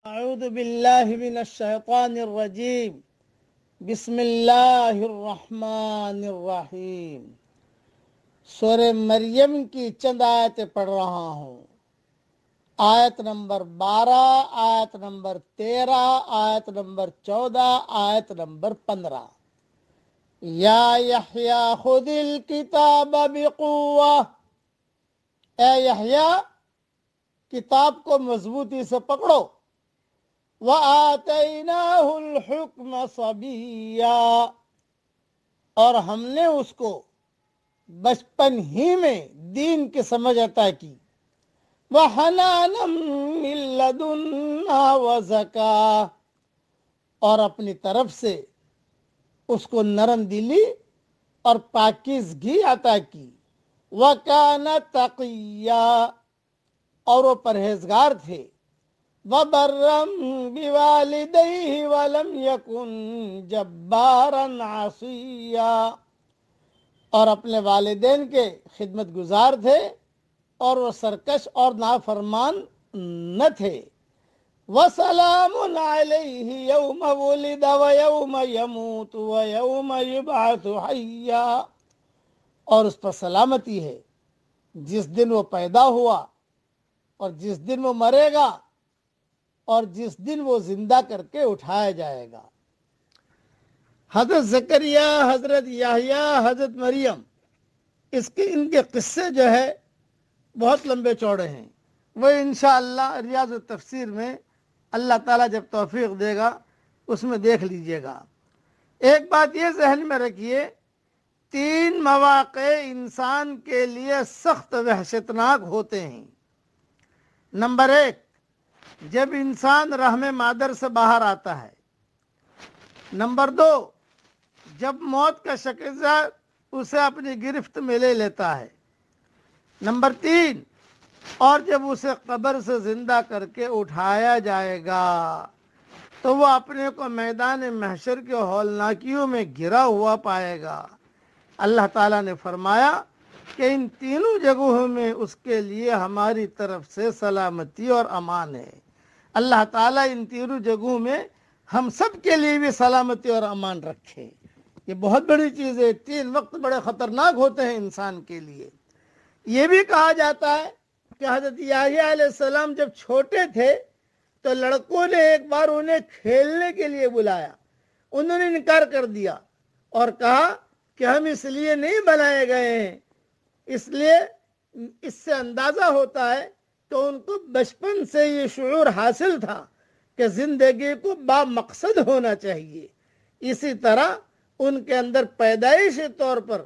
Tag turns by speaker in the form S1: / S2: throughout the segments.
S1: اعوذ باللہ من الشیطان الرجیم بسم اللہ الرحمن الرحیم۔ سورہ مریم کی چند آیتیں پڑھ رہا ہوں۔ آیت نمبر 12، آیت نمبر 13، آیت نمبر 14، آیت نمبر 15۔ یا یحییٰ خذ الکتاب بقوہ، اے یحییٰ کتاب کو مضبوطی سے پکڑو۔ وَآتَيْنَاهُ الْحُكْمَ صَبِيًّا، اور ہم نے اس کو بچپن ہی میں دین کی سمجھ عطا کی۔ وَحَنَانًا مِّن لَّدُنَّا وَزَكَاةً، اور اپنی طرف سے اس کو نرم دلی اور پاکیزگی عطا کی۔ وَكَانَ تَقِيًّا، اور وہ پرہیزگار تھے۔ وَبَرًّا بِوَالِدَيْهِ وَلَمْ يَكُنْ جَبَّارًا عَصِيًّا، اور اپنے والدین کے خدمت گزار تھے اور وہ سرکش اور نافرمان نہ تھے۔ وَسَلَامٌ عَلَيْهِ يَوْمَ وُلِدَ وَيَوْمَ يَمُوتُ وَيَوْمَ يُبْعَثُ حَيًّا، اور اس پر سلامتی ہے جس دن وہ پیدا ہوا اور جس دن وہ مرے گا اور جس دن وہ زندہ کر کے اٹھایا جائے گا۔ حضرت زکریا، حضرت یحییٰ، حضرت مریم، ان کے قصے جو ہے بہت لمبے چوڑے ہیں۔ وہ انشاءاللہ ریاض التفسیر میں اللہ تعالیٰ جب توفیق دے گا اس میں دیکھ لیجئے گا۔ ایک بات یہ ذہن میں رکھیے، 3 مواقع انسان کے لیے سخت وحشتناک ہوتے ہیں۔ نمبر 1، جب انسان رحم مادر سے باہر آتا ہے۔ نمبر 2، جب موت کا شکنجہ اسے اپنی گرفت میں لے لیتا ہے۔ نمبر 3، اور جب اسے قبر سے زندہ کر کے اٹھایا جائے گا تو وہ اپنے کو میدان محشر کے ہولناکیوں میں گھرا ہوا پائے گا۔ اللہ تعالیٰ نے فرمایا کہ ان تینوں جگہوں میں اس کے لیے ہماری طرف سے سلامتی اور امان ہے۔ اللہ تعالیٰ ان تینوں جگہوں میں ہم سب کے لیے بھی سلامتی اور امان رکھے۔ یہ بہت بڑی چیز ہے۔ 3 وقت بڑے خطرناک ہوتے ہیں انسان کے لیے۔ یہ بھی کہا جاتا ہے کہ حضرت یحییٰ علیہ السلام جب چھوٹے تھے تو لڑکوں نے ایک بار انہیں کھیلنے کے لیے بلایا، انہوں نے انکار کر دیا اور کہا کہ ہم اس لیے نہیں بنائے گئے ہیں۔ اس لیے اس سے اندازہ ہوتا ہے کہ ان کو بچپن سے یہ شعور حاصل تھا کہ زندگی کو با مقصد ہونا چاہیے۔ اسی طرح ان کے اندر پیدائشی طور پر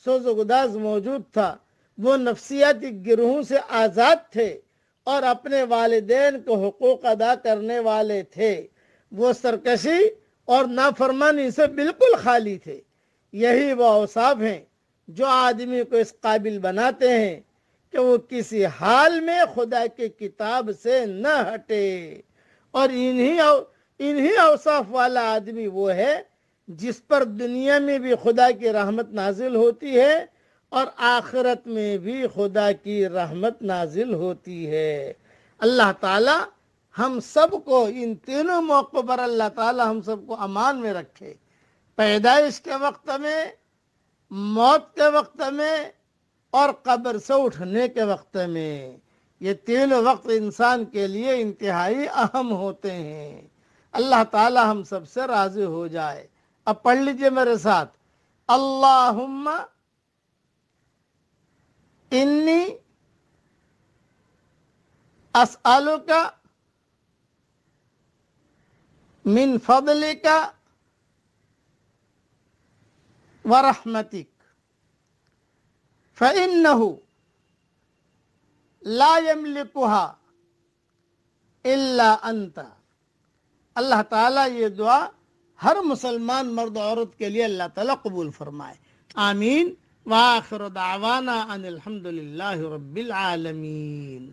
S1: سوز و گداز موجود تھا۔ وہ نفسیاتی گروہوں سے آزاد تھے اور اپنے والدین کو حقوق ادا کرنے والے تھے۔ وہ سرکشی اور نافرمانی سے بالکل خالی تھے۔ یہی وہ اوصاف ہیں جو آدمی کو اس قابل بناتے ہیں کہ وہ کسی حال میں خدا کی کتاب سے نہ ہٹے، اور انہی اوصاف والا آدمی وہ ہے جس پر دنیا میں بھی خدا کی رحمت نازل ہوتی ہے اور آخرت میں بھی خدا کی رحمت نازل ہوتی ہے۔ اللہ تعالی ہم سب کو ان تینوں موقعوں پر اللہ تعالی ہم سب کو امان میں رکھے، پیدائش کے وقت میں، موت کے وقت میں اور قبر سے اٹھنے کے وقت میں۔ یہ 3 وقت انسان کے لیے انتہائی اہم ہوتے ہیں۔ اللہ تعالی ہم سب سے راضی ہو جائے۔ اب پڑھ لیجئے میرے ساتھ، اللہم انی اسألک من فضلک ورحمتک فإنه لا يملكها الا انت۔ اللہ تعالیٰ یہ دعا ہر مسلمان مرد و عورت کے لیے اللہ تعالیٰ قبول فرمائے، آمین۔ وآخر دعوانا ان الحمد للہ رب العالمین۔